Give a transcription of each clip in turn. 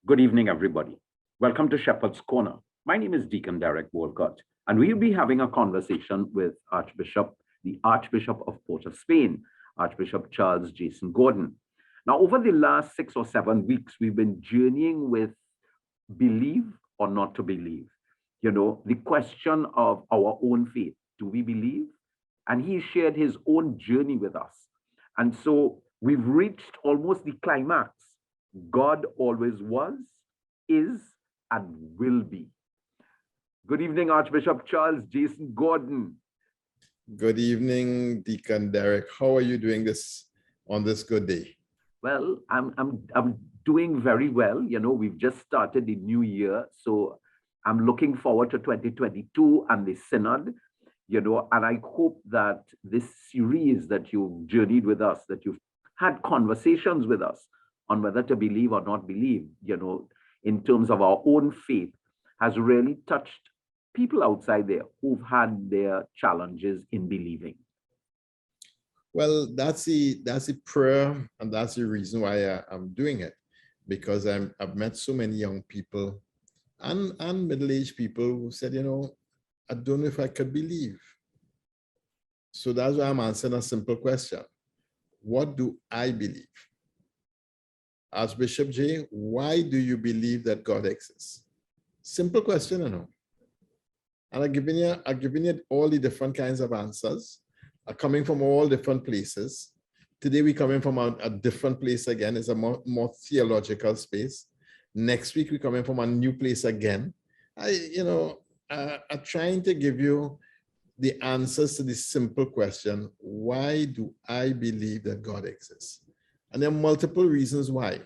Good evening, everybody. Welcome to Shepherd's Corner. My name is Deacon Walcott, and we'll be having a conversation with the Archbishop of Port of Spain, Archbishop Charles Jason Gordon. Now, over the last 6 or 7 weeks, we've been journeying with believe or not to believe. The question of our own faith. Do we believe? And he shared his own journey with us. And so we've reached almost the climax. God always was, is, and will be. Good evening, Archbishop Charles Jason Gordon. Good evening, Deacon Derek. How are you doing this on this good day? Well, I'm doing very well. We've just started the new year, so I'm looking forward to 2022 and the synod. And I hope that this series that you've journeyed with us, that you've had conversations with us on whether to believe or not believe, in terms of our own faith, has really touched people outside there who've had their challenges in believing. Well, that's the prayer, and that's the reason why I'm doing it, because I've met so many young people and middle-aged people who said, I don't know if I could believe. So that's why I'm answering a simple question. What do I believe? Archbishop J, why do you believe that God exists? Simple question, And I've given you all the different kinds of answers, coming from all different places. Today we're coming from a different place again. It's a more theological space. Next week we're coming from a new place again. I'm trying to give you the answers to this simple question: why do I believe that God exists? And there are multiple reasons why.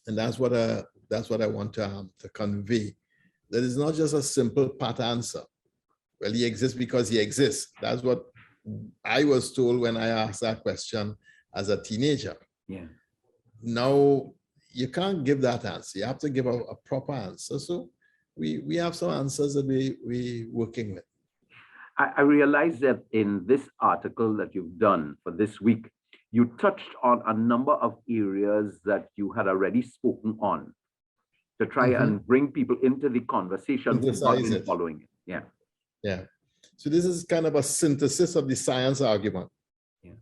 And that's what I want to convey. That is not just a simple pat answer. Well, he exists because he exists. That's what I was told when I asked that question as a teenager. Yeah. Now, you can't give that answer. You have to give a proper answer. So we have some answers that we're working with. I realize that in this article that you've done for this week, you touched on a number of areas that you had already spoken on to try and bring people into the conversation who've not been following it. Yeah. Yeah. So this is kind of a synthesis of the science argument. Yeah.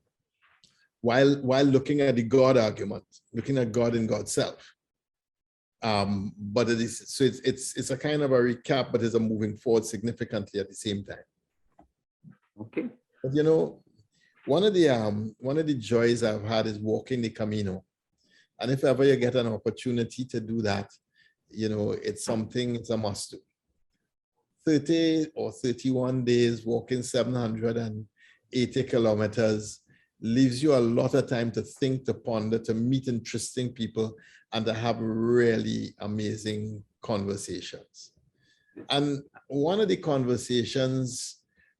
While looking at the God argument, looking at God and God's self. But it's a kind of a recap, but it's a moving forward significantly at the same time. Okay. But one of the joys I've had is walking the camino. And if ever you get an opportunity to do that, it's a must do. 30 or 31 days walking 780 kilometers leaves you a lot of time to think, to ponder, to meet interesting people, and to have really amazing conversations. And one of the conversations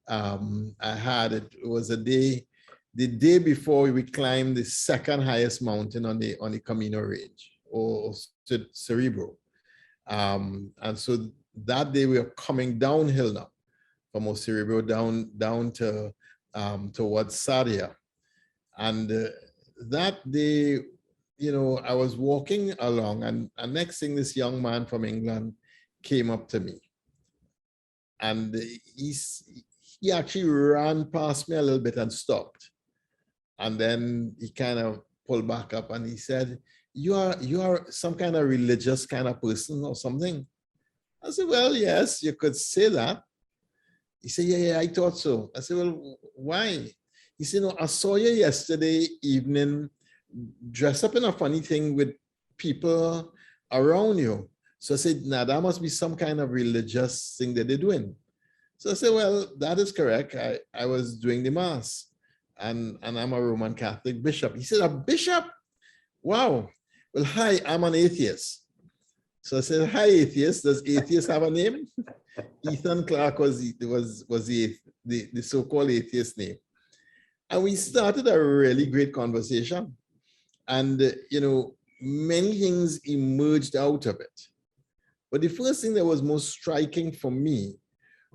I had, it was the day before we climbed the second highest mountain on the Camino range, or Cerebro. And so that day we were coming downhill now from Cerebro down to towards Sadia. And that day, I was walking along, and next thing, this young man from England came up to me. And he actually ran past me a little bit and stopped. And then he kind of pulled back up and he said, you are some kind of religious kind of person or something? I said, well, yes, you could say that. He said, yeah, I thought so. I said, well, why? He said, no, I saw you yesterday evening dressed up in a funny thing with people around you. So I said, nah, that must be some kind of religious thing that they're doing. So I said, well, that is correct. I was doing the mass, and I'm a Roman Catholic bishop. He said, a bishop? Wow. Well, hi, I'm an atheist. So I said, hi, atheist. Does atheist have a name? Ethan Clark was the so-called atheist name. And we started a really great conversation. And, many things emerged out of it. But the first thing that was most striking for me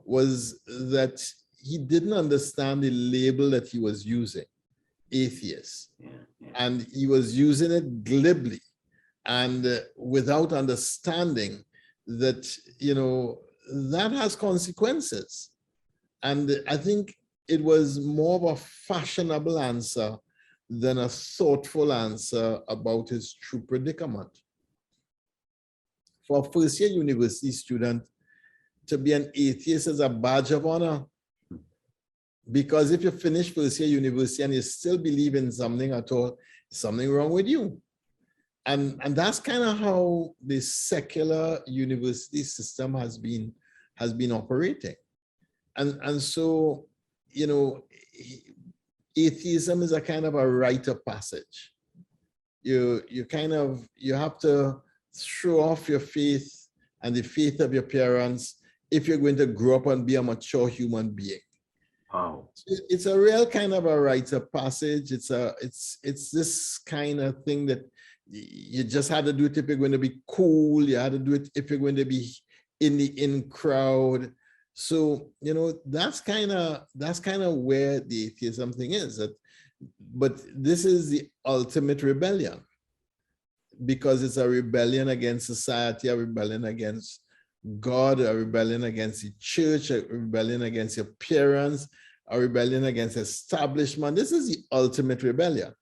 was that he didn't understand the label that he was using, atheist. Yeah. And he was using it glibly. and without understanding that, that has consequences. And I think it was more of a fashionable answer than a thoughtful answer about his true predicament. For a first-year university student, to be an atheist is a badge of honor. Because if you finish first-year university and you still believe in something at all, something wrong with you. And that's kind of how the secular university system has been operating. And so, atheism is a kind of a rite of passage. You have to throw off your faith and the faith of your parents if you're going to grow up and be a mature human being. Wow. It's a real kind of a rite of passage. It's this kind of thing that you just had to do it if you're going to be cool. You had to do it if you're going to be in the in crowd. So, that's kind of where the atheism thing is. But this is the ultimate rebellion, because it's a rebellion against society, a rebellion against God, a rebellion against the church, a rebellion against your parents, a rebellion against establishment. This is the ultimate rebellion.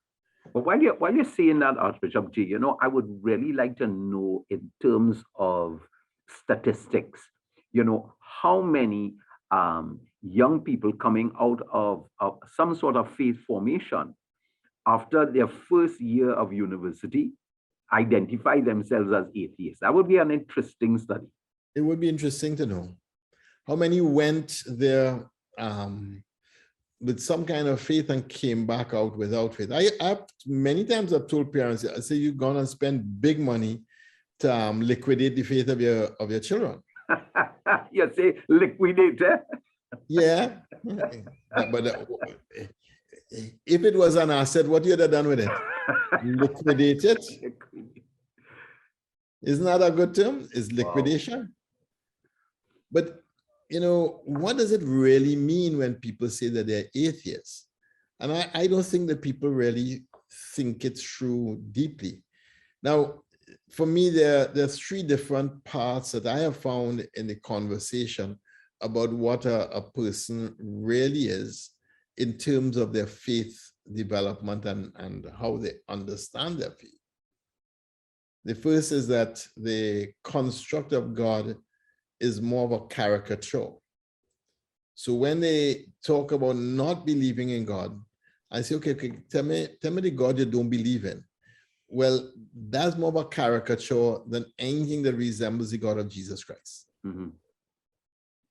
But while you're saying that, Archbishop G, I would really like to know, in terms of statistics, how many young people coming out of some sort of faith formation after their first year of university identify themselves as atheists. That would be an interesting study. It would be interesting to know how many went there with some kind of faith and came back out without faith. I many times I've told parents, I say, you're gonna spend big money to liquidate the faith of your children. You say liquidate, eh? Yeah, but if it was an asset, what you'd have done with it? Liquidate it. Isn't that a good term? Is liquidation. Wow. But what does it really mean when people say that they're atheists? And I don't think that people really think it through deeply. Now, for me, there's three different parts that I have found in the conversation about what a person really is in terms of their faith development and how they understand their faith. The first is that the construct of God is more of a caricature. So when they talk about not believing in God, I say, okay, tell me the God you don't believe in. Well, that's more of a caricature than anything that resembles the God of Jesus Christ. Mm-hmm.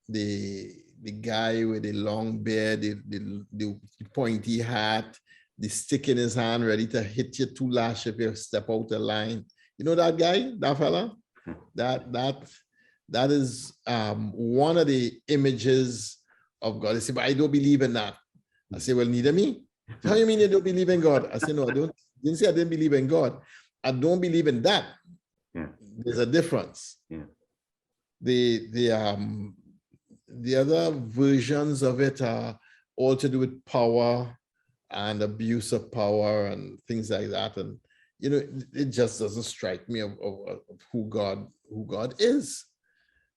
The guy with the long beard, the pointy hat, the stick in his hand, ready to hit you 2 lash if you step out the line. You know that guy, that fella? That is one of the images of God. They say, but I don't believe in that. I say, well, neither me. How do you mean you don't believe in God? I say, no, I didn't say I didn't believe in God. I don't believe in that. Yeah. There's a difference. Yeah. The other versions of it are all to do with power and abuse of power and things like that. And it just doesn't strike me of who God is.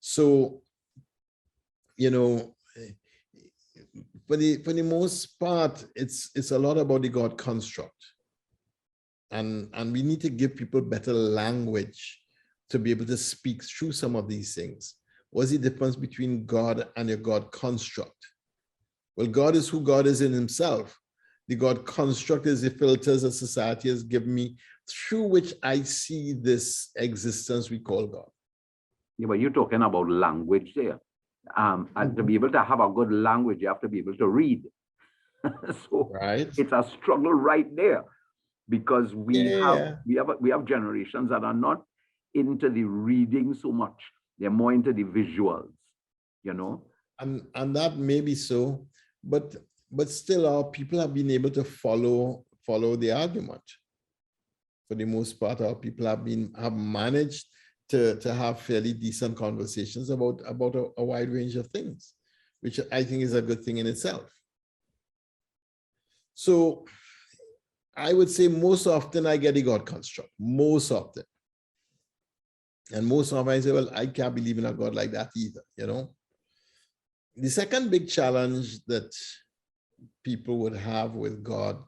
So, for the most part, it's a lot about the God construct. And we need to give people better language to be able to speak through some of these things. What's the difference between God and your God construct? Well, God is who God is in himself. The God construct is the filters that society has given me through which I see this existence we call God. Yeah, but you're talking about language there. And to be able to have a good language, you have to be able to read. So right. It's a struggle right there, because we have generations that are not into the reading so much. They're more into the visuals, And that may be so, but still our people have been able to follow the argument. For the most part, our people have managed to have fairly decent conversations about a wide range of things, which I think is a good thing in itself. So I would say most often I get the God construct, most often. And most of us say, well, I can't believe in a God like that either, you know. The second big challenge that people would have with God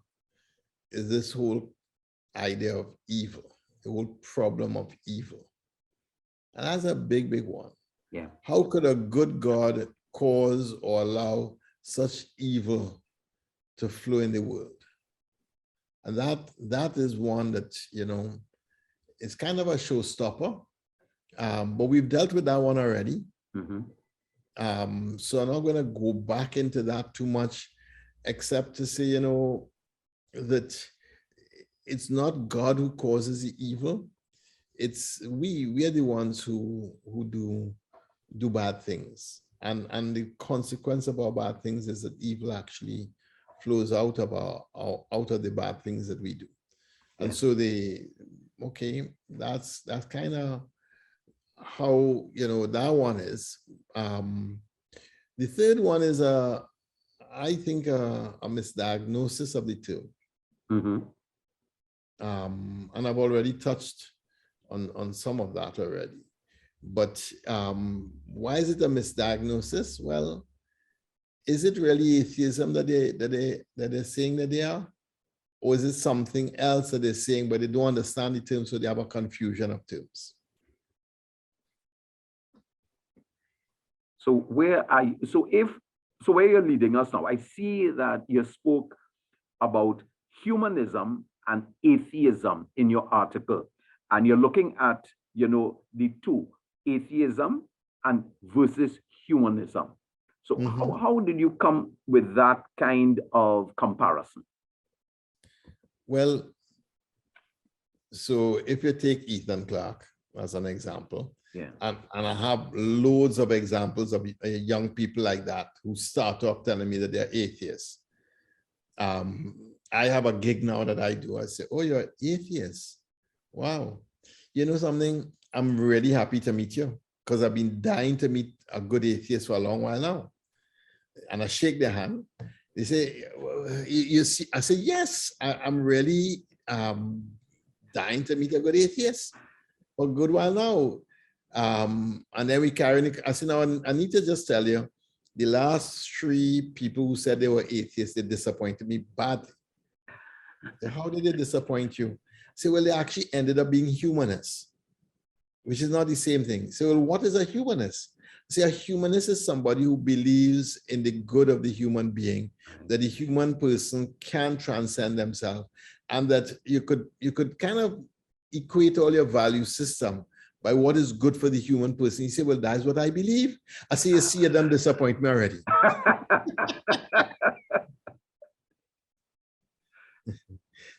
is this whole idea of evil, the whole problem of evil. And that's a big, big one. Yeah. How could a good God cause or allow such evil to flow in the world? And that is one that, you know, it's kind of a showstopper. But we've dealt with that one already. Mm-hmm. So I'm not going to go back into that too much, except to say, you know, that it's not God who causes the evil. It's we are the ones who do bad things. And the consequence of our bad things is that evil actually flows out of out of the bad things that we do. And Yes. so that's kind of how, you know, that one is. The third one is I think a misdiagnosis of the term. Mm-hmm. And I've already touched on some of that already. But why is it a misdiagnosis? Well, is it really atheism that they're saying that they are? Or is it something else that they're saying, but they don't understand the term, so they have a confusion of terms? So where you're leading us now, I see that you spoke about humanism and atheism in your article, and you're looking at, you know, the two, atheism and versus humanism. So how did you come with that kind of comparison? Well, so if you take Ethan Clarke as an example, yeah, and I have loads of examples of young people like that who start off telling me that they're atheists. I have a gig now that I do. I say, oh, you're an atheist. Wow. You know something? I'm really happy to meet you, because I've been dying to meet a good atheist for a long while now. And I shake their hand. They say, you see, I say, yes, I'm really dying to meet a good atheist for a good while now. And then we carry on. I say, now, I need to just tell you, the last 3 people who said they were atheists, they disappointed me badly. So how did they disappoint you? I say, well, they actually ended up being humanists, which is not the same thing. So, well, what is a humanist? See, a humanist is somebody who believes in the good of the human being, that the human person can transcend themselves, and that you could kind of equate all your value system by what is good for the human person. You say, well, that's what I believe. I say, you see, you done disappoint me already.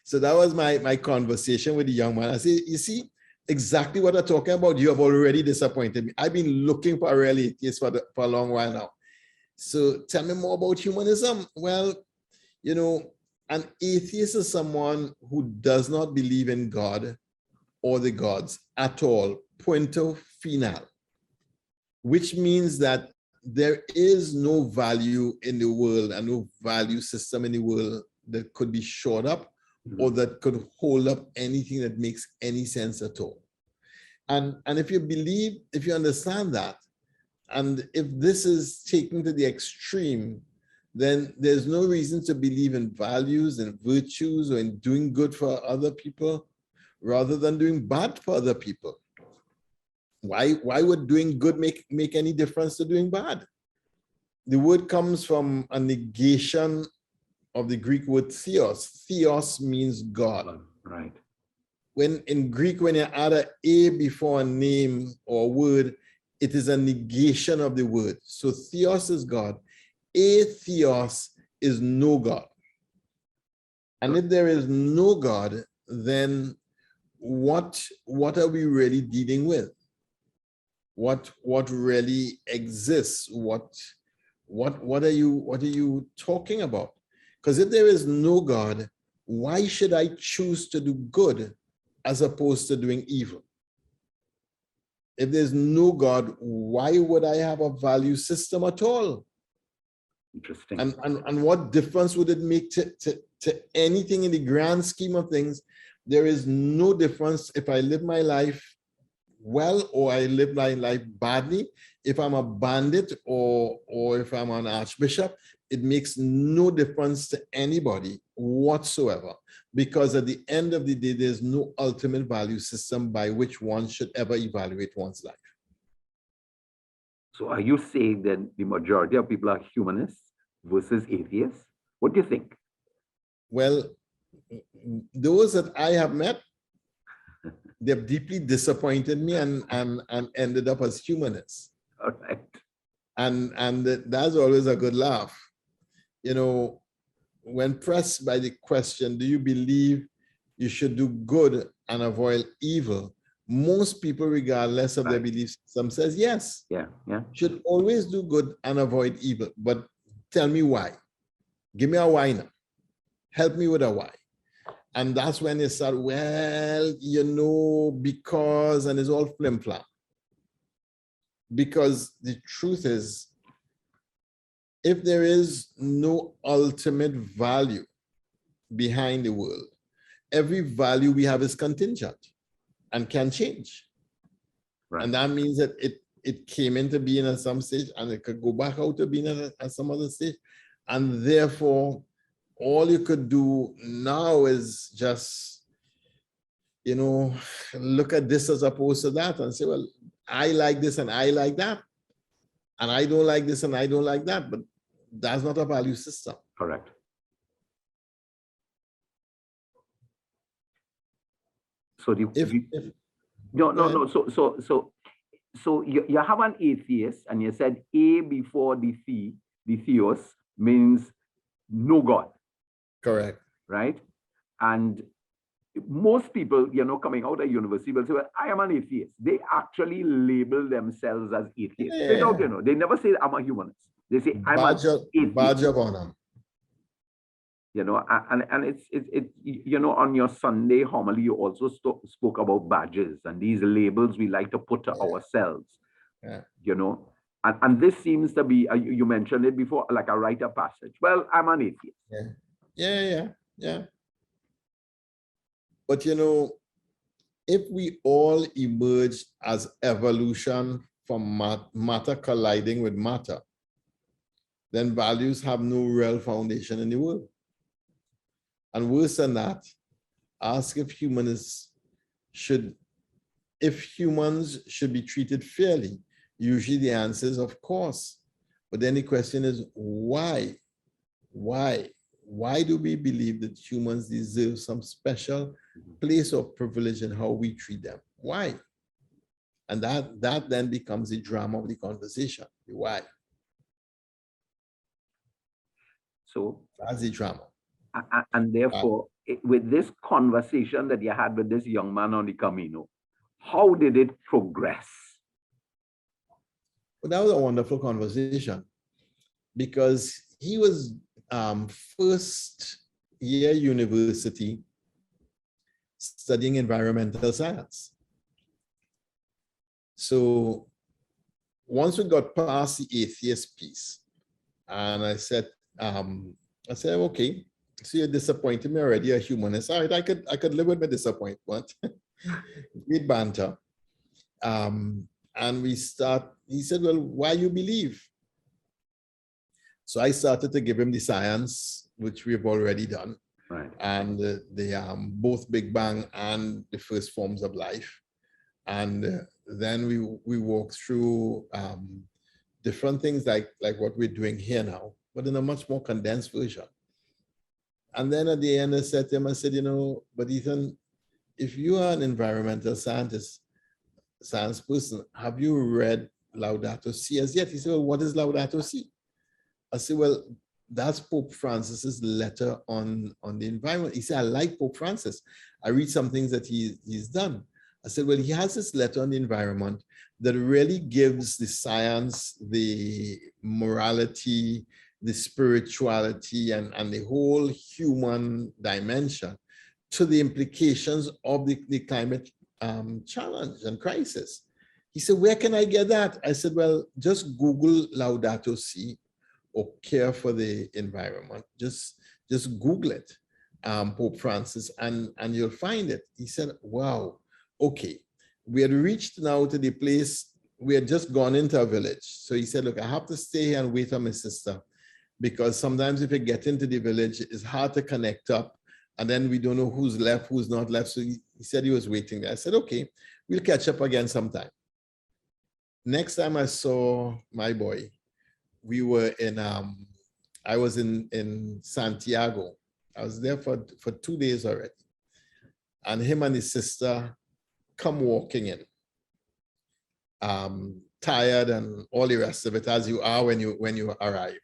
So that was my conversation with the young man. I say, you see, exactly what I'm talking about, you have already disappointed me. I've been looking for a real atheist for a long while now. So tell me more about humanism. Well, you know, an atheist is someone who does not believe in God or the gods at all, punto final, which means that there is no value in the world and no value system in the world that could be shored up or that could hold up anything that makes any sense at all. And if you understand that, and if this is taken to the extreme, then there's no reason to believe in values and virtues or in doing good for other people rather than doing bad for other people. Why would doing good make any difference to doing bad? The word comes from a negation of the Greek word theos. Theos means God. Right. When in Greek, when you add an A before a name or word, it is a negation of the word. So theos is God. Atheos is no God. And if there is no God, then what are we really dealing with? What really exists? What are you talking about? Because if there is no God, why should I choose to do good as opposed to doing evil? If there's no God, why would I have a value system at all? Interesting. And what difference would it make to anything in the grand scheme of things? There is no difference if I live my life well or I live my life badly, if I'm a bandit or if I'm an archbishop, it makes no difference to anybody whatsoever, because at the end of the day, there's no ultimate value system by which one should ever evaluate one's life. So are you saying that the majority of people are humanists versus atheists? What do you think? Well, those that I have met, they've deeply disappointed me and ended up as humanists. All right. And that's always a good laugh. You know, when pressed by the question, do you believe you should do good and avoid evil? Most people, regardless of their belief system, says yes. Yeah. Should always do good and avoid evil. But tell me why. Give me a why now. Help me with a why. And that's when they start, well, you know, because, and it's all flim-flam. Because the truth is, if there is no ultimate value behind the world, every value we have is contingent and can change. Right. And that means that it came into being at some stage and it could go back out to being at some other stage. And therefore, all you could do now is just, you know, look at this as opposed to that and say, well, I like this and I like that. And I don't like this and I don't like that. But that's not a value system. Correct. So So you have an atheist and you said A before the theos means no God. Correct. Right? And most people, you know, coming out of university will say, well, I am an atheist. They actually label themselves as atheists. Yeah. They don't, you know, they never say I'm a humanist. They say I'm an atheist. Badge of honor. You know, and it's you know, on your Sunday homily, you also spoke about badges and these labels we like to put to ourselves. Yeah. You know, and this seems to be, you mentioned it before, like a rite of passage. Well, I'm an atheist. Yeah. But you know, if we all emerge as evolution from matter colliding with matter, then values have no real foundation in the world. And worse than that, ask if humans should be treated fairly. Usually the answer is of course. But then the question is why? Why do we believe that humans deserve some special place of privilege in how we treat them? Why? And that then becomes the drama of the conversation. Why? So that's the drama. And therefore, with this conversation that you had with this young man on the Camino, how did it progress? Well, that was a wonderful conversation because he was first year university studying environmental science. So once we got past the atheist piece, and I said, okay, so you're disappointing me already, a humanist. All right, I could live with my disappointment. With banter. And he said, well, why you believe? So I started to give him the science, which we've already done. Right. And the both Big Bang and the first forms of life. And then we walked through different things like what we're doing here now, but in a much more condensed version. And then at the end, I said to him, you know, but Ethan, if you are an environmental science person, have you read Laudato Si as yet? He said, well, what is Laudato Si? I said, well, that's Pope Francis's letter on the environment. He said, I like Pope Francis. I read some things that he's done. I said, well, he has this letter on the environment that really gives the science, the morality, the spirituality, and the whole human dimension to the implications of the climate challenge and crisis. He said, where can I get that? I said, well, just Google Laudato Si or care for the environment. Just Google it, Pope Francis, and you'll find it. He said, wow, okay. we had reached now to the place, we had just gone into a village. So he said, look, I have to stay here and wait on my sister, because sometimes if you get into the village, it's hard to connect up, and then we don't know who's left, who's not left. So he said he was waiting there. I said, okay, we'll catch up again sometime. Next time I saw my boy, we were in, I was in Santiago. I was there for 2 days already. And him and his sister come walking in, tired and all the rest of it, as you are when you arrive.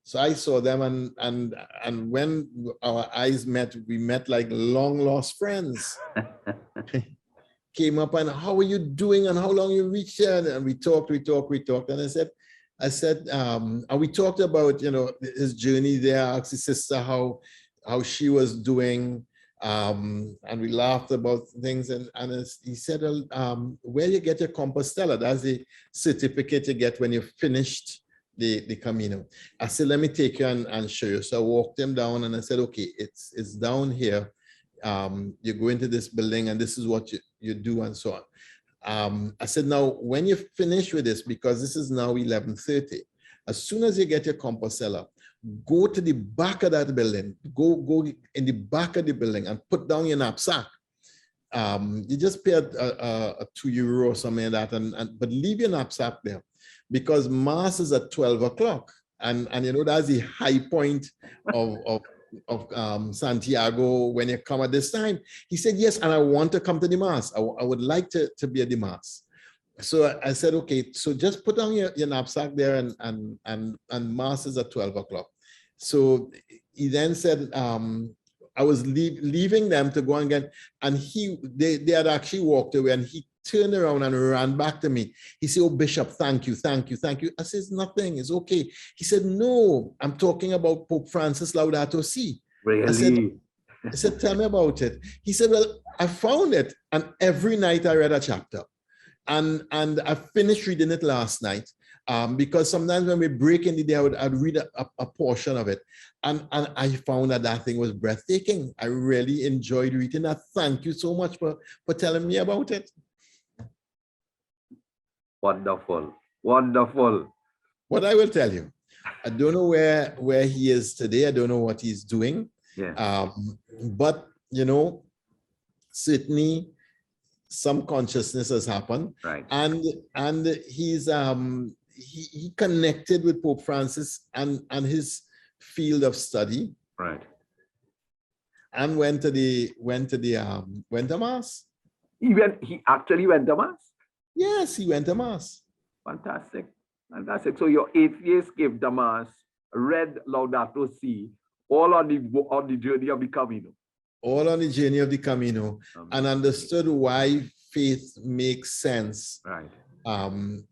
So I saw them, and when our eyes met, we met like long lost friends. Came up and, how are you doing and how long you reached here? And we talked. And I said, and we talked about, his journey there. I asked his sister how she was doing. And we laughed about things. And he said, where you get your Compostela? That's the certificate you get when you finished the Camino. I said, let me take you and show you. So I walked him down and I said, okay, it's down here. You go into this building and this is what you do and so on. I said, now, when you finish with this, because this is now 11:30, as soon as you get your Compostela, go to the back of that building, go in the back of the building and put down your knapsack. You just pay a €2 or something like that, but leave your knapsack there, because Mass is at 12 o'clock. And that's the high point of Santiago when you come at this time. He said, yes, and I want to come to the Mass. I would like to be at the Mass. So I said, okay, so just put down your knapsack there, and Mass is at 12 o'clock. So he then said, I was leaving them to go and get, and they had actually walked away, and he turned around and ran back to me. He said, oh, Bishop, thank you. I said, nothing, it's okay. He said, no, I'm talking about Pope Francis Laudato Si. Really? I said, tell me about it. He said, well, I found it, and every night I read a chapter. And I finished reading it last night, because sometimes when we break in the day, I'd read a portion of it. And I found that thing was breathtaking. I really enjoyed reading that. Thank you so much for telling me about it. Wonderful. Wonderful. What I will tell you, I don't know where he is today. I don't know what he's doing. Yeah. But, certainly some consciousness has happened. Right. And he's he connected with Pope Francis and his field of study. Right. And went to Mass. He actually went to Mass? Yes, he went to Mass. Fantastic. So your atheist gave the Mass, read Laudato Si, all on the journey of the Camino. All on the journey of the Camino, and understood why faith makes sense. Right. And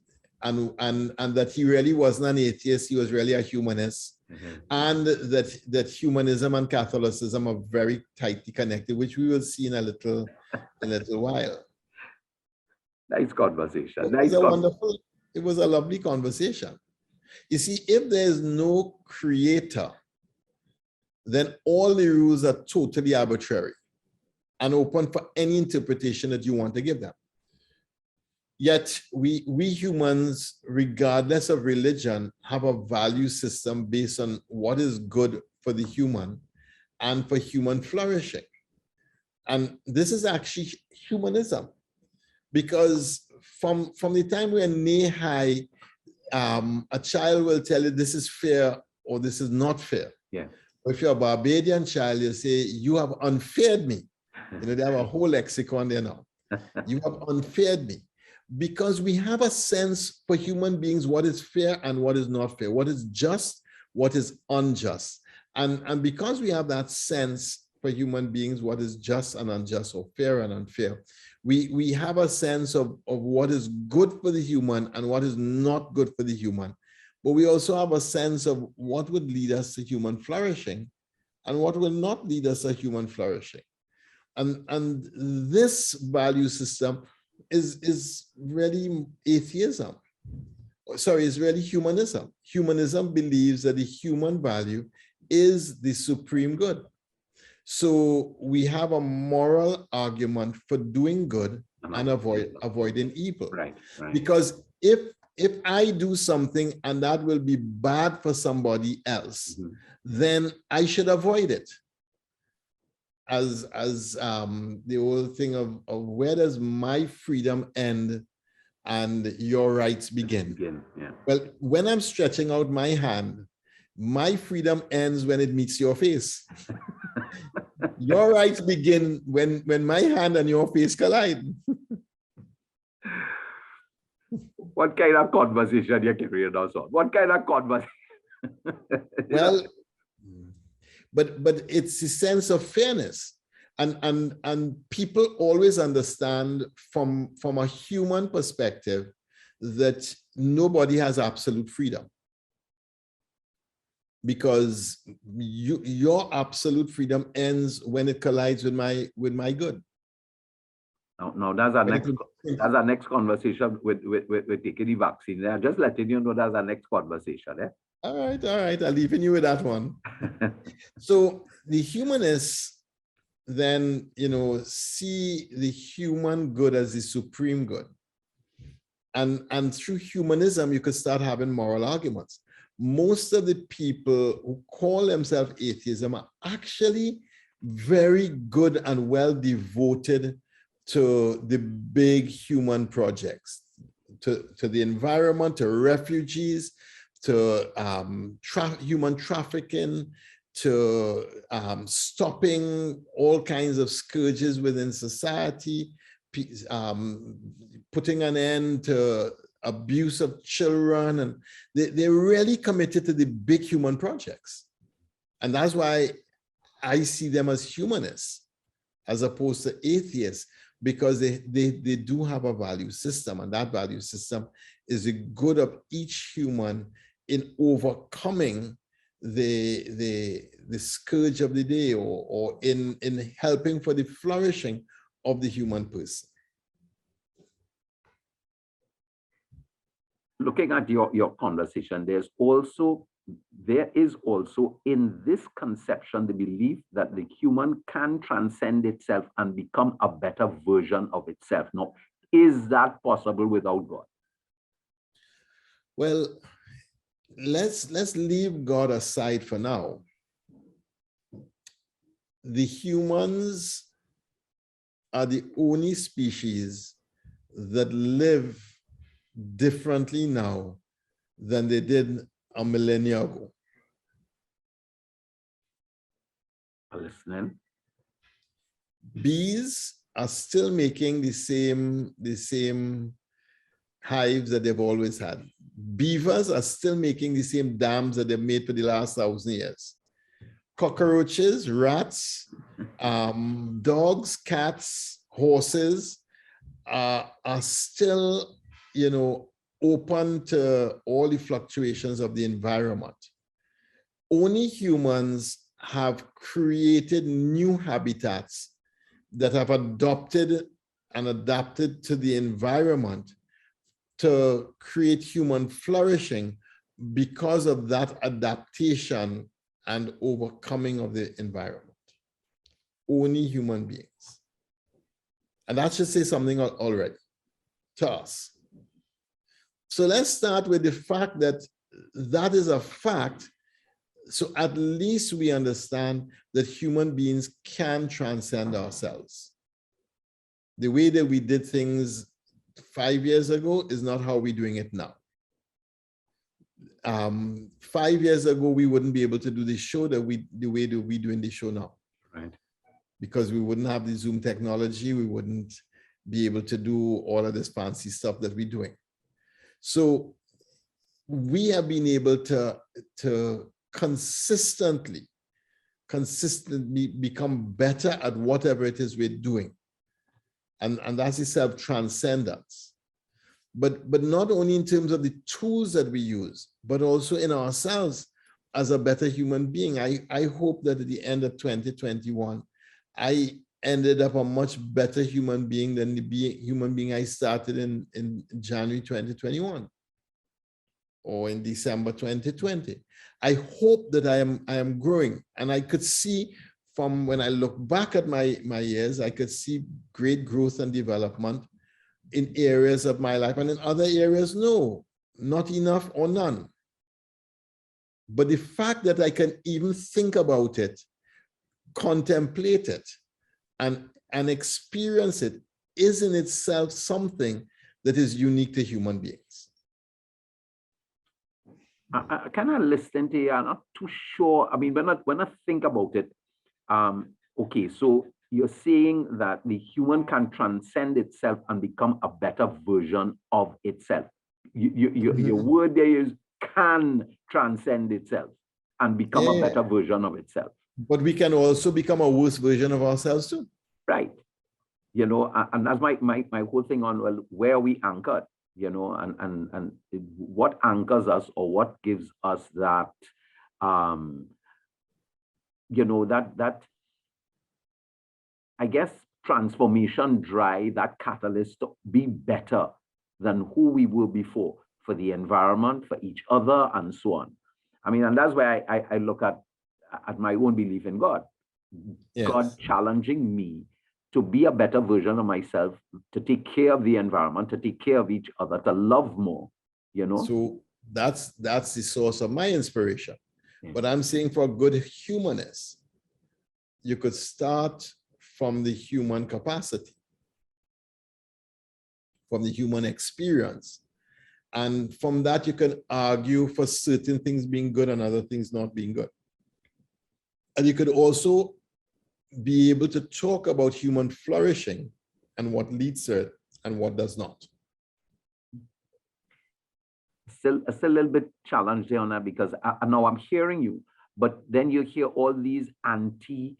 that he really wasn't an atheist, he was really a humanist. Mm-hmm. And that humanism and Catholicism are very tightly connected, which we will see in a little while. Nice conversation. It was a lovely conversation. You see, if there's no creator, then all the rules are totally arbitrary and open for any interpretation that you want to give them. Yet we humans, regardless of religion, have a value system based on what is good for the human and for human flourishing. And this is actually humanism, because from the time we're knee-high, a child will tell you this is fair or this is not fair. Yeah. If you're a Barbadian child, you say, you have unfaired me. They have a whole lexicon there now. You have unfaired me. Because we have a sense for human beings what is fair and what is not fair, what is just, what is unjust. And because we have that sense for human beings, what is just and unjust, or fair and unfair, we have a sense of what is good for the human and what is not good for the human. But we also have a sense of what would lead us to human flourishing and what will not lead us to human flourishing. And this value system is really atheism. Sorry, it's really humanism. Humanism believes that the human value is the supreme good. So we have a moral argument for doing good and avoiding evil. Right, right. Because if I do something and that will be bad for somebody else, then I should avoid it. As the whole thing of where does my freedom end and your rights begin? Yeah. Well, when I'm stretching out my hand, my freedom ends when it meets your face. Your rights begin when my hand and your face collide. What kind of conversation you're carrying us on? What kind of conversation? Well, but it's a sense of fairness. And people always understand from a human perspective that nobody has absolute freedom. Because your absolute freedom ends when it collides with my good. No, that's our next conversation with taking the vaccine. I'm just letting you know that's our next conversation. Eh? All right. I'll leave you with that one. So the humanists then, see the human good as the supreme good. And through humanism, you could start having moral arguments. Most of the people who call themselves atheism are actually very good and well devoted to the big human projects, to the environment, to refugees, to human trafficking, to stopping all kinds of scourges within society, putting an end to abuse of children, and they're really committed to the big human projects. And that's why I see them as humanists as opposed to atheists, because they do have a value system, and that value system is the good of each human in overcoming the scourge of the day, or in helping for the flourishing of the human person. Looking at your conversation, there is also in this conception the belief that the human can transcend itself and become a better version of itself. Now, is that possible without God? Well, let's leave God aside for now. The humans are the only species that live differently now than they did a millennia ago. Listening. Bees are still making the same hives that they've always had. Beavers are still making the same dams that they've made for the last 1,000 years. Cockroaches, rats, dogs, cats, horses are still, open to all the fluctuations of the environment. Only humans have created new habitats that have adopted and adapted to the environment to create human flourishing because of that adaptation and overcoming of the environment. Only human beings. And that should say something already to us. So let's start with the fact that that is a fact. So at least we understand that human beings can transcend ourselves. The way that we did things 5 years ago is not how we're doing it now. 5 years ago, we wouldn't be able to do the show the way that we're doing the show now. Right. Because we wouldn't have the Zoom technology, we wouldn't be able to do all of this fancy stuff that we're doing. So we have been able to consistently become better at whatever it is we're doing. And that's the self-transcendence. But not only in terms of the tools that we use, but also in ourselves as a better human being. I hope that at the end of 2021, I ended up a much better human being than the human being I started in January 2021 or in December 2020. I hope that I am growing, and I could see from when I look back at my years, I could see great growth and development in areas of my life, and in other areas, no, not enough or none. But the fact that I can even think about it, contemplate it, and experience it is in itself something that is unique to human beings. I kind of listen to you. I'm not too sure. I mean, when I think about it, okay, so you're saying that the human can transcend itself and become a better version of itself. Your word there is can transcend itself and become a better version of itself. But we can also become a worse version of ourselves too. Right. You know, and that's my whole thing on, well, where are we anchored? You know, and what anchors us, or what gives us that, you know, that I guess transformation drive, that catalyst to be better than who we were before, for the environment, for each other, and so on. I mean, and that's why I look at my own belief in God. Yes. God challenging me to be a better version of myself, to take care of the environment, to take care of each other, to love more, you know? So that's the source of my inspiration. But I'm saying, for a good humanist, you could start from the human capacity, from the human experience. And from that, you can argue for certain things being good and other things not being good. And you could also be able to talk about human flourishing and what leads to it and what does not. Still a little bit challenged there on that, because I know I'm hearing you, but then you hear all these anti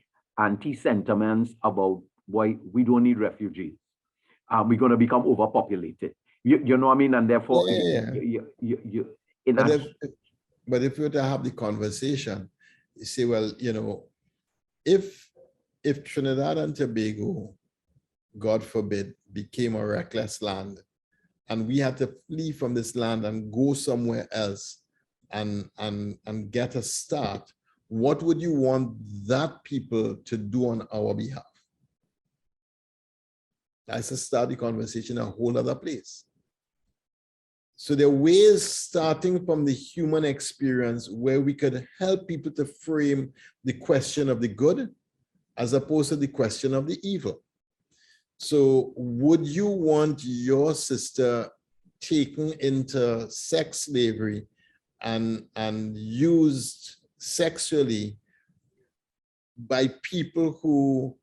sentiments about why we don't need refugees. We're going to become overpopulated. You know what I mean? And therefore, but if you were to have the conversation, you say, well, you know, if Trinidad and Tobago, God forbid, became a reckless land, and we had to flee from this land and go somewhere else and get a start, what would you want that people to do on our behalf? That's to start the conversation in a whole other place. So there are ways, starting from the human experience, where we could help people to frame the question of the good as opposed to the question of the evil. So would you want your sister taken into sex slavery and used sexually by people who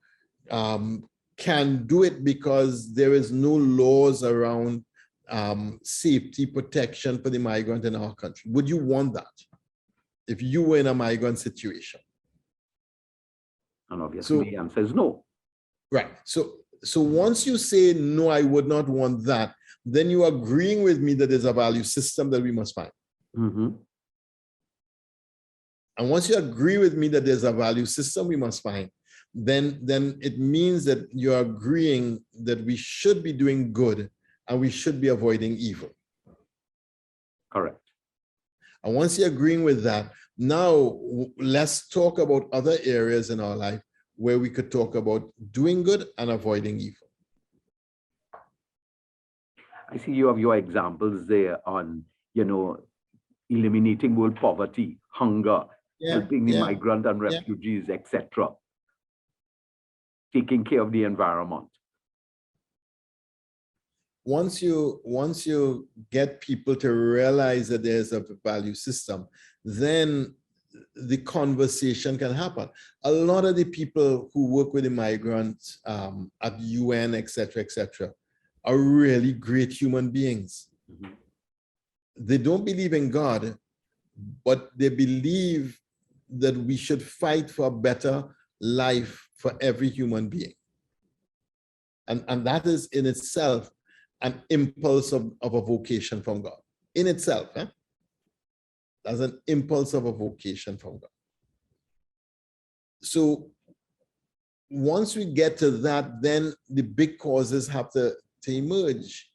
can do it because there is no laws around safety protection for the migrant in our country? Would you want that if you were in a migrant situation? And obviously the answer is no. Right. So once you say, no, I would not want that, then you're agreeing with me that there's a value system that we must find. Mm-hmm. And once you agree with me that there's a value system we must find, then it means that you're agreeing that we should be doing good and we should be avoiding evil. Correct. And once you're agreeing with that, now let's talk about other areas in our life where we could talk about doing good and avoiding evil. I see you have your examples there on, you know, eliminating world poverty, hunger, helping the migrant and refugees, etc. Taking care of the environment. Once you get people to realize that there's a value system, then the conversation can happen. A lot of the people who work with the migrants at UN, etc., are really great human beings. Mm-hmm. They don't believe in God, but they believe that we should fight for a better life for every human being. And that is in itself an impulse of a vocation from God. In itself, that's an impulse of a vocation from God. So once we get to that, then the big causes have to emerge.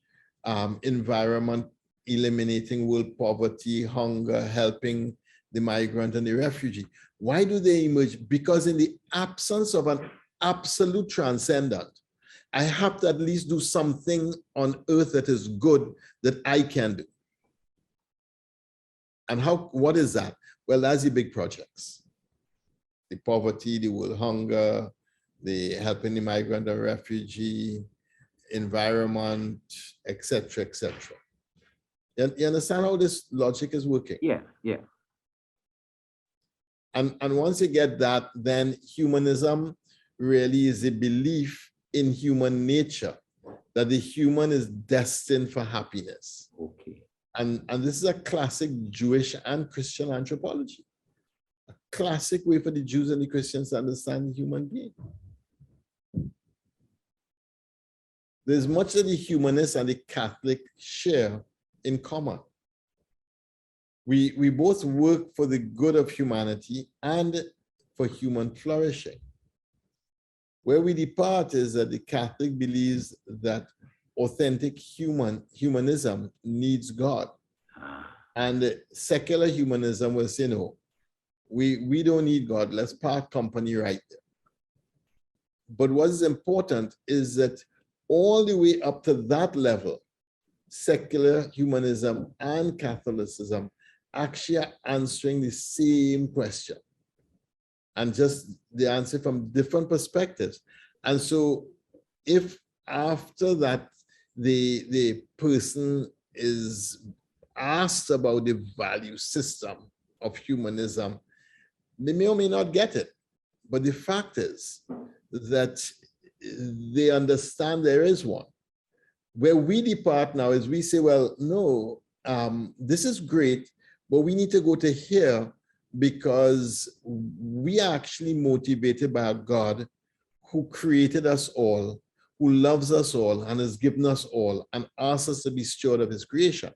Environment, eliminating world poverty, hunger, helping the migrant and the refugee. Why do they emerge? Because in the absence of an absolute transcendent, I have to at least do something on earth that is good that I can do. And what is that? Well, that's the big projects. The poverty, the world hunger, the helping the migrant and refugee, environment, etc., etc. You understand how this logic is working? Yeah, yeah. And once you get that, then humanism really is a belief in human nature, that the human is destined for happiness. Okay. And this is a classic Jewish and Christian anthropology. A classic way for the Jews and the Christians to understand the human being. There's much that the humanists and the Catholic share in common. We both work for the good of humanity and for human flourishing. Where we depart is that the Catholic believes that authentic humanism needs God. And secular humanism will say, no, we don't need God. Let's part company right there. But what is important is that all the way up to that level, secular humanism and Catholicism actually are answering the same question, and just the answer from different perspectives. And so if after that the person is asked about the value system of humanism, they may or may not get it. But the fact is that they understand there is one. Where we depart now is we say, well, no, this is great, but we need to go to here because we are actually motivated by a God who created us all, who loves us all and has given us all and asks us to be steward of his creation.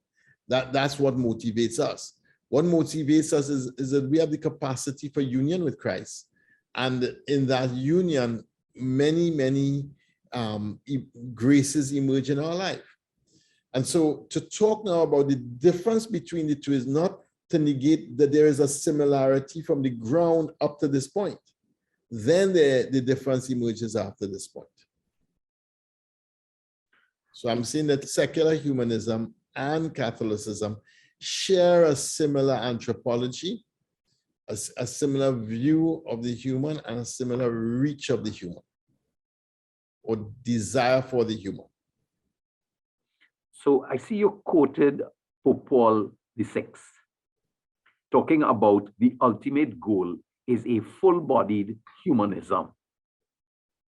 That's what motivates us. What motivates us is that we have the capacity for union with Christ. And in that union, many graces emerge in our life. And so to talk now about the difference between the two is not to negate that there is a similarity from the ground up to this point. Then the difference emerges after this point. So I'm saying that secular humanism and Catholicism share a similar anthropology, a similar view of the human, and a similar reach of the human, or desire for the human. So I see you quoted Pope Paul VI, talking about the ultimate goal is a full-bodied humanism.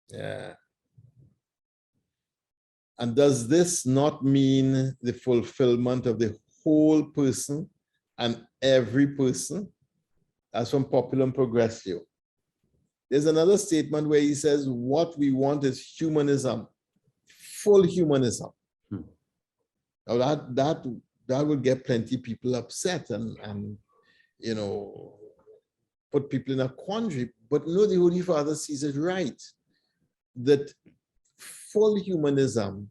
Yeah. And does this not mean the fulfillment of the whole person and every person? That's from Populum Progressio. There's another statement where he says, what we want is humanism, full humanism. Now that would get plenty of people upset and put people in a quandary. But no, the Holy Father sees it right, that full humanism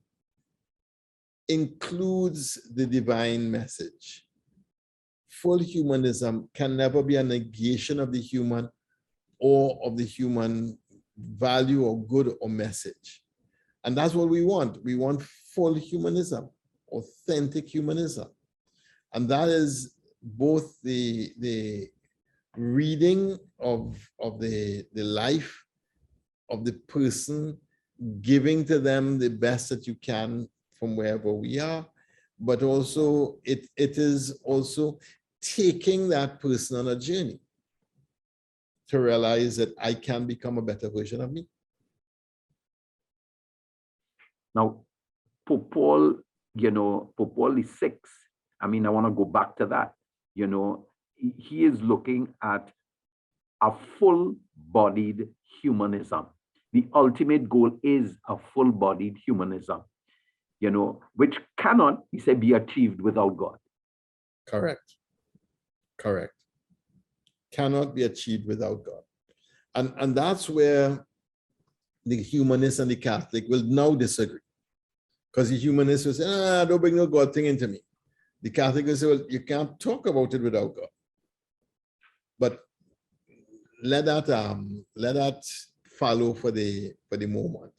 includes the divine message. Full humanism can never be a negation of the human or of the human value or good or message. And that's what we want. We want full humanism, authentic humanism. And that is both the reading of the life of the person, giving to them the best that you can from wherever we are, but also it is also taking that person on a journey to realize that I can become a better version of me. Now, Pope Paul, Pope Paul VI, I want to go back to that. He is looking at a full-bodied humanism. The ultimate goal is a full-bodied humanism, which cannot, he said, be achieved without God. Correct. Cannot be achieved without God. And that's where the humanist and the Catholic will now disagree. Because the humanist will say, don't bring no God thing into me. The Catholic will say, well, you can't talk about it without God. But let that follow for the moment.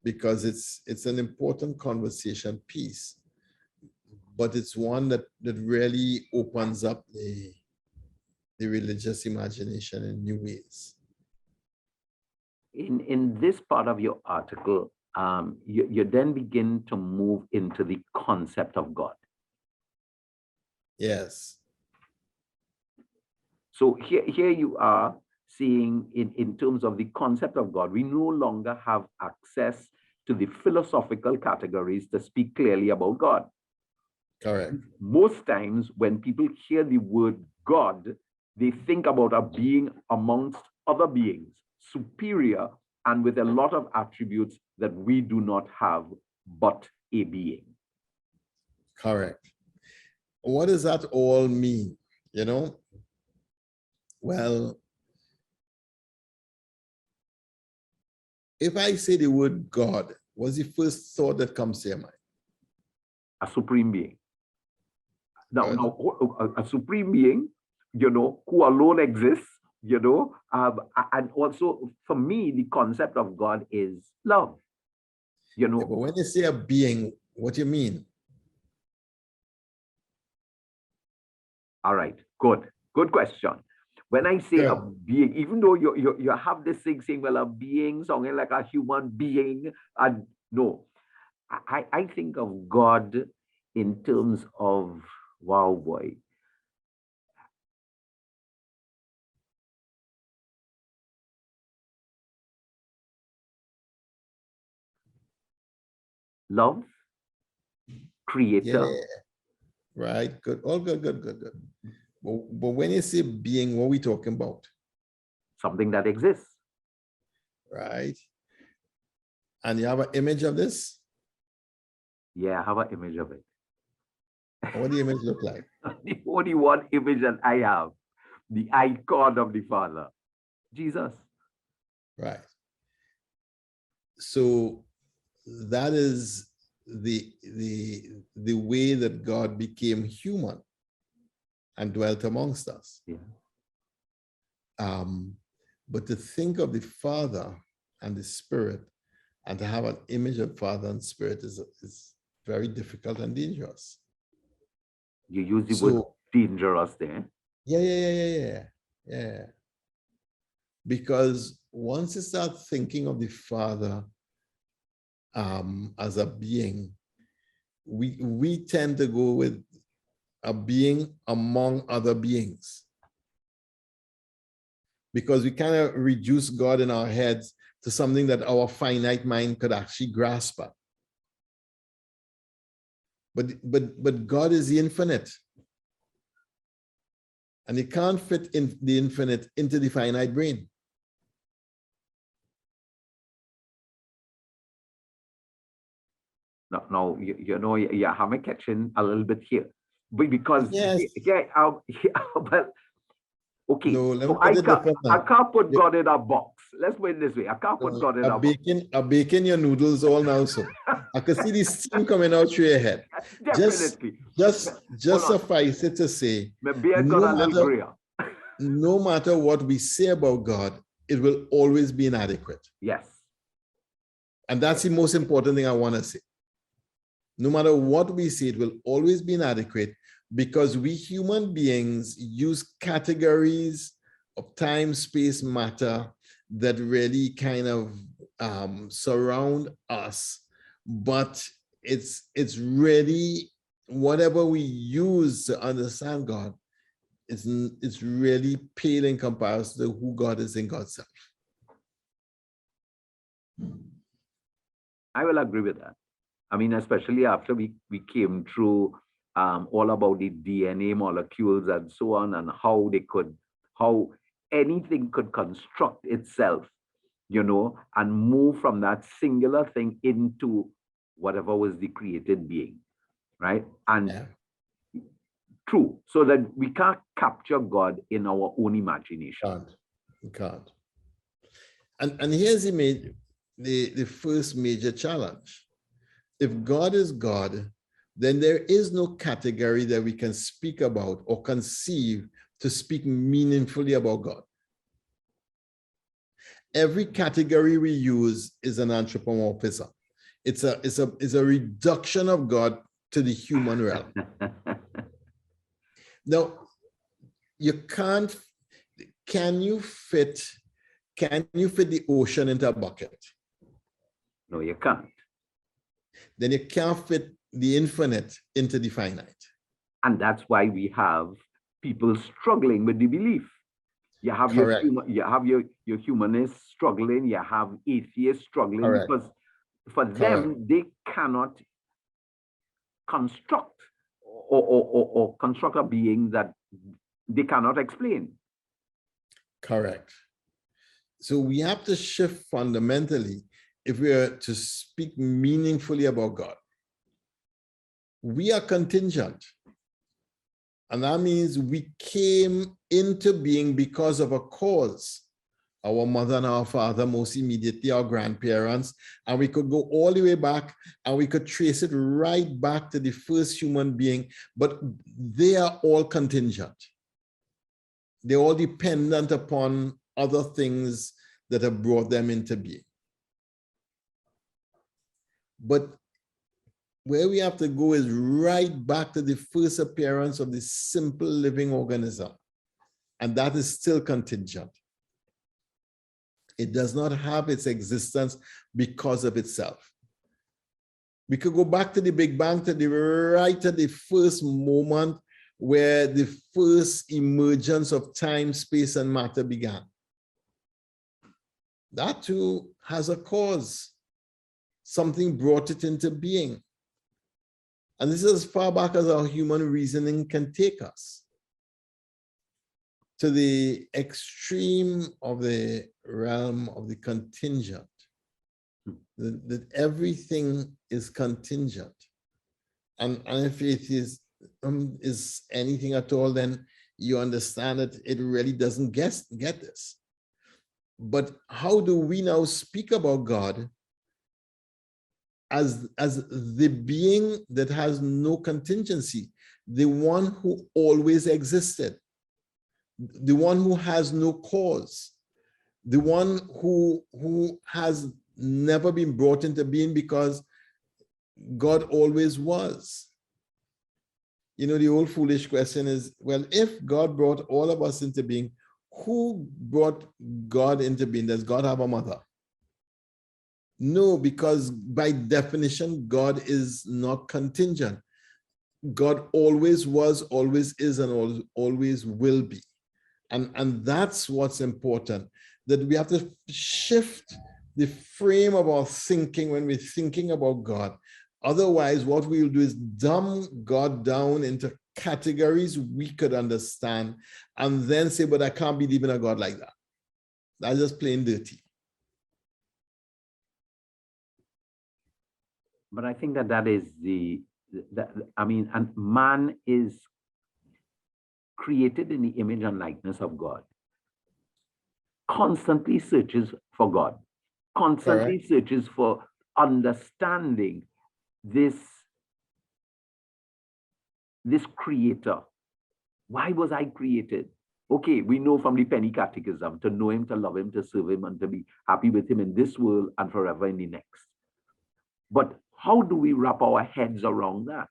because it's an important conversation piece, but it's one that really opens up the religious imagination in new ways. In this part of your article, you then begin to move into the concept of God. Yes. So here you are seeing in terms of the concept of God, we no longer have access to the philosophical categories to speak clearly about God. Correct. Most times when people hear the word God, they think about a being amongst other beings, superior and with a lot of attributes that we do not have, but a being. Correct. What does that all mean? Well, if I say the word God, what's the first thought that comes to your mind? A supreme being. Now, a supreme being, who alone exists, and also for me, the concept of God is love. Yeah, but when you say a being, what do you mean? All right, good question. When I say a being, even though you have this thing saying, well, a being, sounding like a human being, and no, I think of God in terms of, wow, boy. Love, creator. Yeah, right, good, all good. But when you say being, what are we talking about? Something that exists. Right. And you have an image of this? Yeah, I have an image of it. What do the image look like? The only one image that I have, the icon of the Father, Jesus. Right. So that is the way that God became human and dwelt amongst us. Yeah. But to think of the Father and the Spirit and to have an image of Father and Spirit is very difficult and dangerous. You use the word dangerous there. Yeah. Because once you start thinking of the Father as a being, we tend to go with a being among other beings, because we kind of reduce God in our heads to something that our finite mind could actually grasp at. But God is the infinite, and it can't fit in the infinite into the finite brain. No, you have me catching a little bit here, but because yes. Well, okay. No, so I can't put God in a box. Let's put it this way: I can't put God in a box. I'm baking your noodles all now, so I can see the steam coming out through your head. Definitely. Just suffice it to say, no matter what we say about God, it will always be inadequate. Yes. And that's the most important thing I want to say. No matter what we say, it will always be inadequate, because we human beings use categories of time, space, matter that really kind of surround us. But it's really whatever we use to understand God, it's really pale in comparison to who God is in God's self. I will agree with that. I mean, especially after we came through all about the DNA molecules and so on, and how anything could construct itself, and move from that singular thing into whatever was the created being, right? And true, so that we can't capture God in our own imagination. We can't. And here's the first major challenge. If God is God, then there is no category that we can speak about or conceive to speak meaningfully about God. every category we use is an anthropomorphism. It's a reduction of God to the human realm. Now, you can't, can you fit the ocean into a bucket? No, you can't. Then you can't fit the infinite into the finite. And that's why we have people struggling with the belief. You have your humanists struggling, you have atheists struggling. Correct. Because for them, they cannot construct or construct a being that they cannot explain. Correct. So we have to shift fundamentally if we are to speak meaningfully about God. We are contingent. And that means we came into being because of a cause. Our mother and our father, most immediately our grandparents, and we could go all the way back and we could trace it right back to the first human being, but they are all contingent. They're all dependent upon other things that have brought them into being. But where we have to go is right back to the first appearance of the simple living organism, and that is still contingent. It does not have its existence because of itself. We could go back to the Big Bang, to the first moment where the first emergence of time, space, and matter began. That too has a cause. Something brought it into being. And this is as far back as our human reasoning can take us, to the extreme of the realm of the contingent, that everything is contingent. And if it is anything at all, then you understand that it really doesn't get this. But how do we now speak about God as the being that has no contingency, the one who always existed, the one who has no cause, the one who has never been brought into being because God always was? You know, the old foolish question is, well, if God brought all of us into being, who brought God into being? Does God have a mother? No, because by definition, God is not contingent. God always was, always is, and always will be. And that's what's important, that we have to shift the frame of our thinking when we're thinking about God. Otherwise, what we'll do is dumb God down into categories we could understand and then say, but I can't believe in a God like that. That's just plain dirty. But I think that is and man is created in the image and likeness of God, constantly searches for God, constantly searches for understanding this creator. Why was I created? Okay, we know from the Penny Catechism, to know him, to love him, to serve him, and to be happy with him in this world and forever in the next. But how do we wrap our heads around that?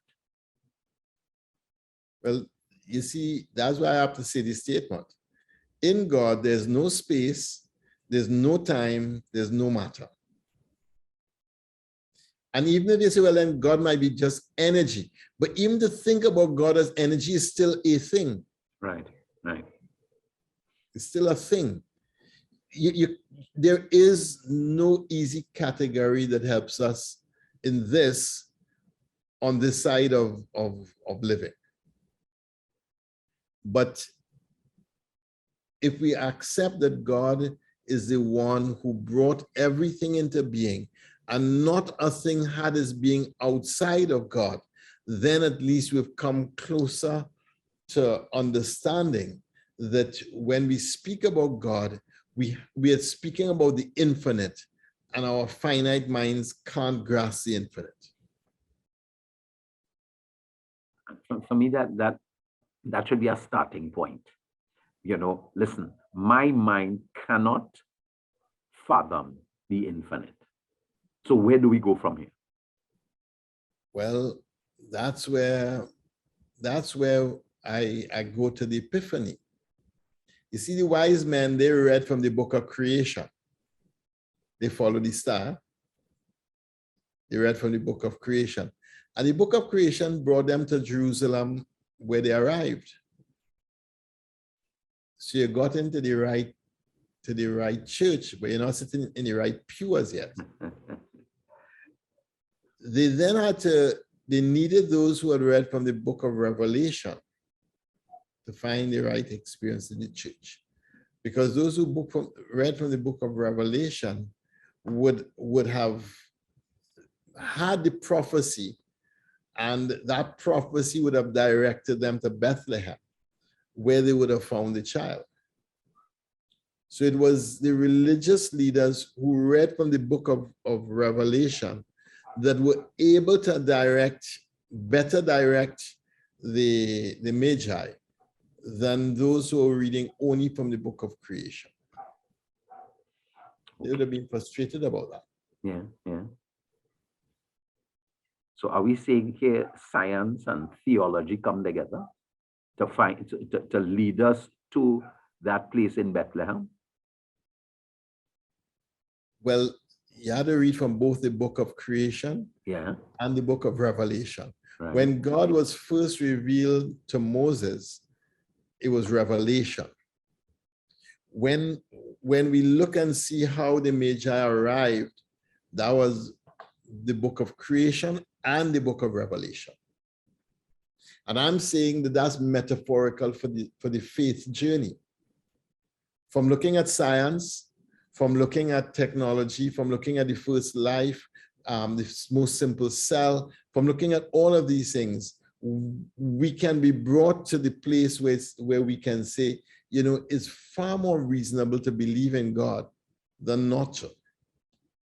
Well, you see, that's why I have to say this statement. In God, there's no space, there's no time, there's no matter. And even if you say, well, then God might be just energy, but even to think about God as energy is still a thing. Right. It's still a thing. There is no easy category that helps us in this, on this side of living. But if we accept that God is the one who brought everything into being, and not a thing had its being outside of God, then at least we've come closer to understanding that when we speak about God, we are speaking about the infinite, and our finite minds can't grasp the infinite. For me, that should be a starting point. You know, listen, my mind cannot fathom the infinite. So where do we go from here? Well, that's where I go to the epiphany. You see, the wise men, they read from the book of creation. They follow the star. They read from the book of creation. And the book of creation brought them to Jerusalem where they arrived. So you got into the right church, but you're not sitting in the right pew as yet. They then they needed those who had read from the book of Revelation to find the right experience in the church. Because those who read from the book of Revelation would have had the prophecy, and that prophecy would have directed them to Bethlehem, where they would have found the child. So it was the religious leaders who read from the book of Revelation that were able to better direct the Magi than those who are reading only from the book of creation. They would have been frustrated about that. Yeah. So are we saying here science and theology come together to lead us to that place in Bethlehem? Well, you had to read from both the book of creation and the book of Revelation. Right. When God was first revealed to Moses, it was revelation. When we look and see how the Magi arrived, that was the book of creation and the book of Revelation. And I'm saying that that's metaphorical for the faith journey. From looking at science, from looking at technology, from looking at the first life, the most simple cell, from looking at all of these things, we can be brought to the place where we can say, you know, it's far more reasonable to believe in God than not to.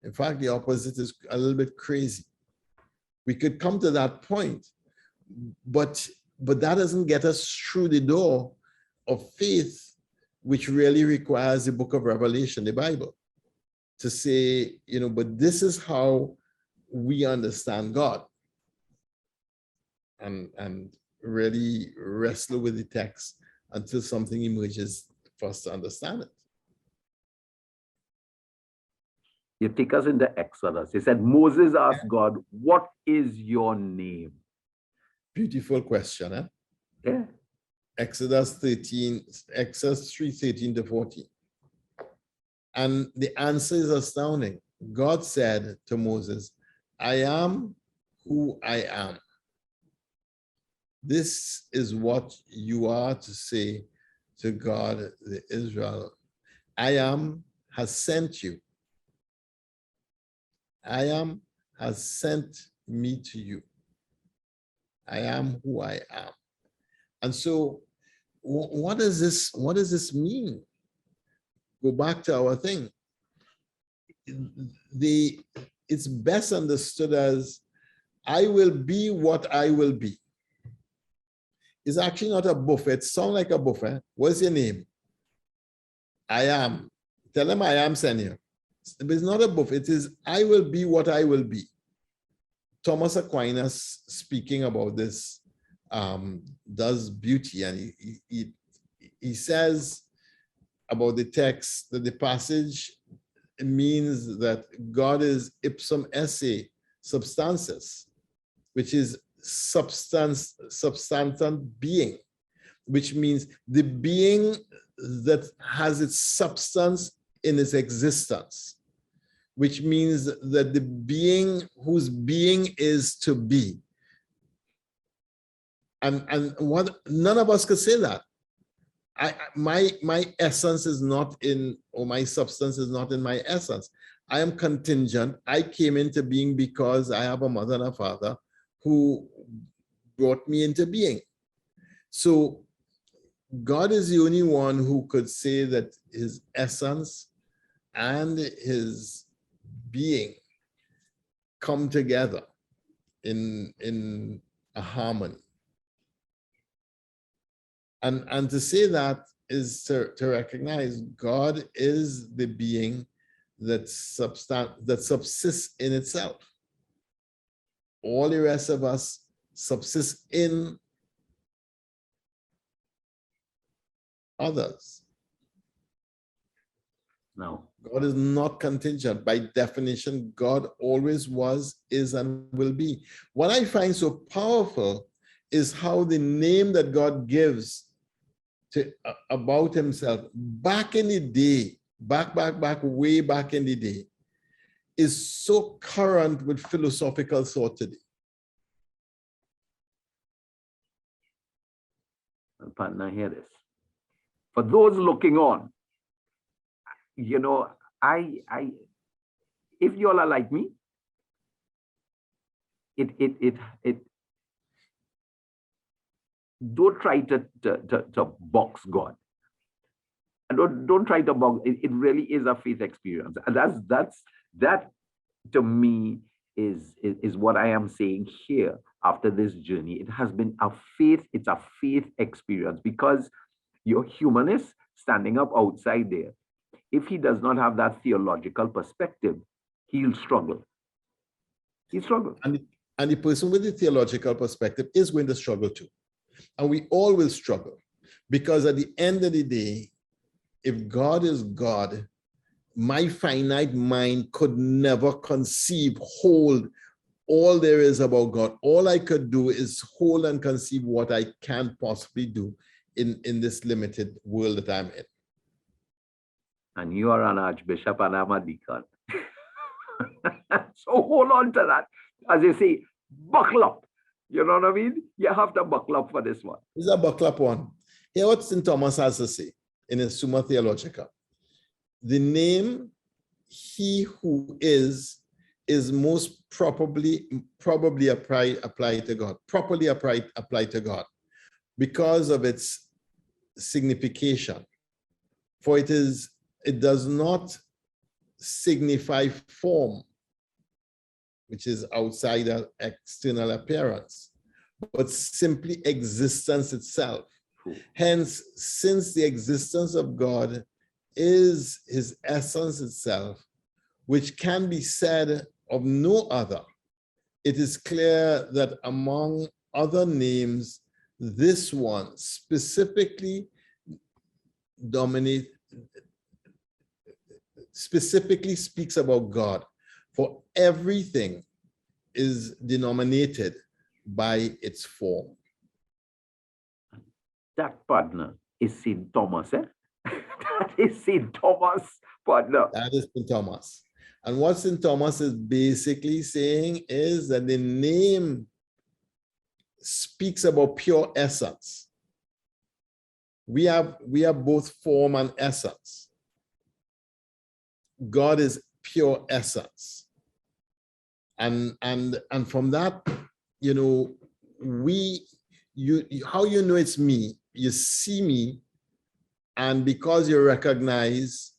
In fact, the opposite is a little bit crazy. We could come to that point, but that doesn't get us through the door of faith, which really requires the book of Revelation, the Bible, to say, you know, but this is how we understand God, and really wrestle with the text until something emerges for us to understand it. You take us into Exodus. He said, Moses asked God, what is your name? Beautiful question, huh? Yeah. Exodus 3, 13 to 14. And the answer is astounding. God said to Moses, I am who I am. This is what you are to say to God, the Israel. I am has sent you. I am has sent me to you. I am who I am. And so what does this mean? Go back to our thing. It's best understood as I will be what I will be. It's actually not a buffet. It sounds like a buffet. What's your name? I am. Tell them I am senior. But it's not a buffet. It is I will be what I will be. Thomas Aquinas, speaking about this, does beauty, and he says about the text that the passage means that God is ipsum esse substances, which is substantant being, which means the being that has its substance in its existence, which means that the being whose being is to be. And what none of us could say that. My essence is not in, or my substance is not in my essence. I am contingent. I came into being because I have a mother and a father who brought me into being. So God is the only one who could say that his essence and his being come together in a harmony. And to say that is to recognize God is the being that subsists in itself. All the rest of us subsist in others. No. God is not contingent. By definition, God always was, is, and will be. What I find so powerful is how the name that God gives to about himself back in the day, way back in the day, is so current with philosophical thought today. Partner, hear this. For those looking on, you know, if you all are like me, don't try to box God. And don't try to box. It really is a faith experience. And that to me is what I am saying here after this journey. It has been it's a faith experience, because your humanist standing up outside there, if he does not have that theological perspective, he'll struggle. He'll struggle. And the person with the theological perspective is going to struggle too. And we all will struggle, because at the end of the day, if God is God, my finite mind could never hold all there is about God. All I could do is hold and conceive what I can possibly do in this limited world that I'm in. And you are an archbishop and I'm a deacon. So hold on to that. As you say, buckle up. You know what I mean? You have to buckle up for this one. This is a buckle up one. Hear what St. Thomas has to say in his Summa Theologica. The name he who is most probably applied to God, properly applied to God, because of its signification. For it does not signify form, which is outside of external appearance, but simply existence itself. Hence, since the existence of God is his essence itself, which can be said of no other, it is clear that among other names, this one specifically speaks about God, for everything is denominated by its form. That partner is St. Thomas, eh? That is St. Thomas, partner. That is St. Thomas. And what St. Thomas is basically saying is that the name speaks about pure essence. We are both form and essence. God is pure essence. And from that, you know, how you know it's me, you see me, and because you recognize,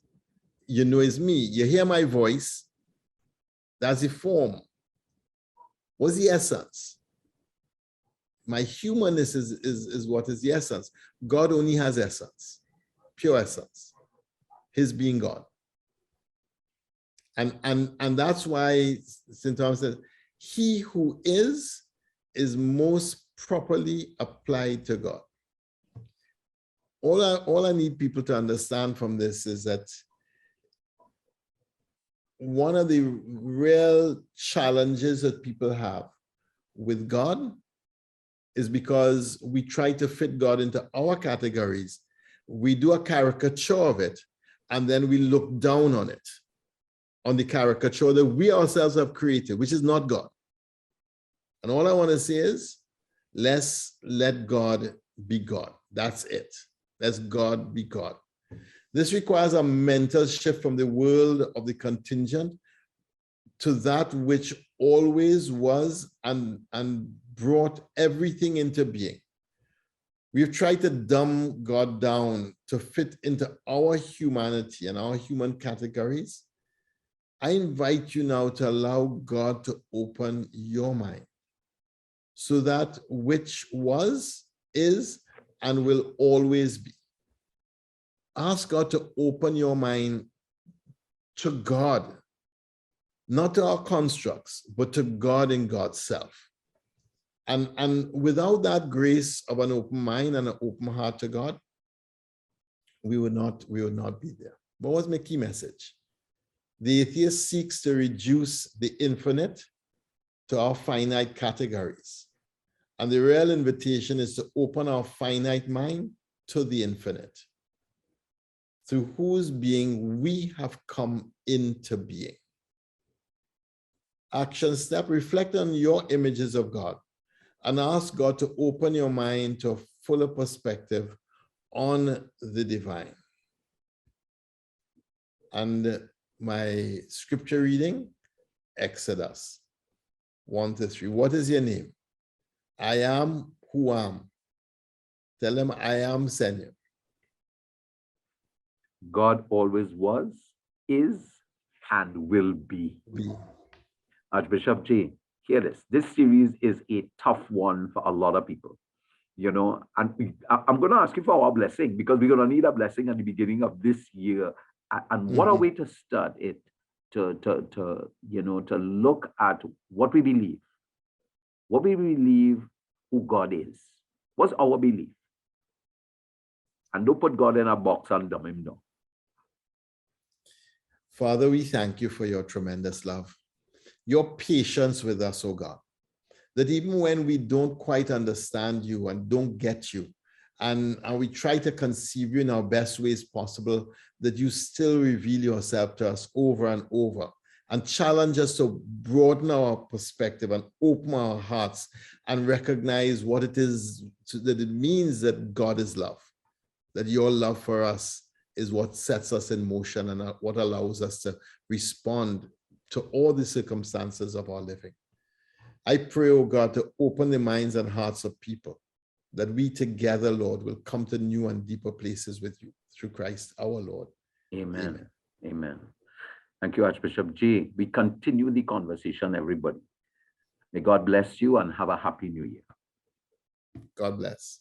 you know it's me. You hear my voice, that's the form. What's the essence? My humanness is what is the essence. God only has essence, pure essence, his being God. And that's why St. Thomas says, he who is most properly applied to God. All I need people to understand from this is that one of the real challenges that people have with God is because we try to fit God into our categories. We do a caricature of it, and then we look down on it, on the caricature that we ourselves have created, which is not God. And all I want to say is, let's let God be God. That's it. Let God be God. This requires a mental shift from the world of the contingent to that which always was and brought everything into being. We've tried to dumb God down to fit into our humanity and our human categories. I invite you now to allow God to open your mind, so that which was, is, and will always be. Ask God to open your mind to God, not to our constructs, but to God in God's self. And without that grace of an open mind and an open heart to God, we would not be there. But what's my key message? The atheist seeks to reduce the infinite to our finite categories. And the real invitation is to open our finite mind to the infinite, through whose being we have come into being. Action step, reflect on your images of God and ask God to open your mind to a fuller perspective on the divine. And my scripture reading, Exodus 1-3. What is your name? I am who am. Tell him I am sent you. God always was, is, and will be. Archbishop J, hear this. This series is a tough one for a lot of people, you know, and I'm going to ask you for our blessing, because we're going to need a blessing at the beginning of this year. And what a way to start it, to look at what we believe, who God is. What's our belief? And don't put God in a box and dumb him down. Father, we thank you for your tremendous love, your patience with us, oh God, that even when we don't quite understand you and don't get you, and we try to conceive you in our best ways possible, that you still reveal yourself to us over and over and challenge us to broaden our perspective and open our hearts and recognize what it is that it means that God is love, that your love for us is what sets us in motion and what allows us to respond to all the circumstances of our living. I pray, oh God, to open the minds and hearts of people, that we together, Lord, will come to new and deeper places with you through Christ our Lord. Amen. Amen. Thank you, Archbishop J. We continue the conversation, everybody. May God bless you and have a happy new year. God bless.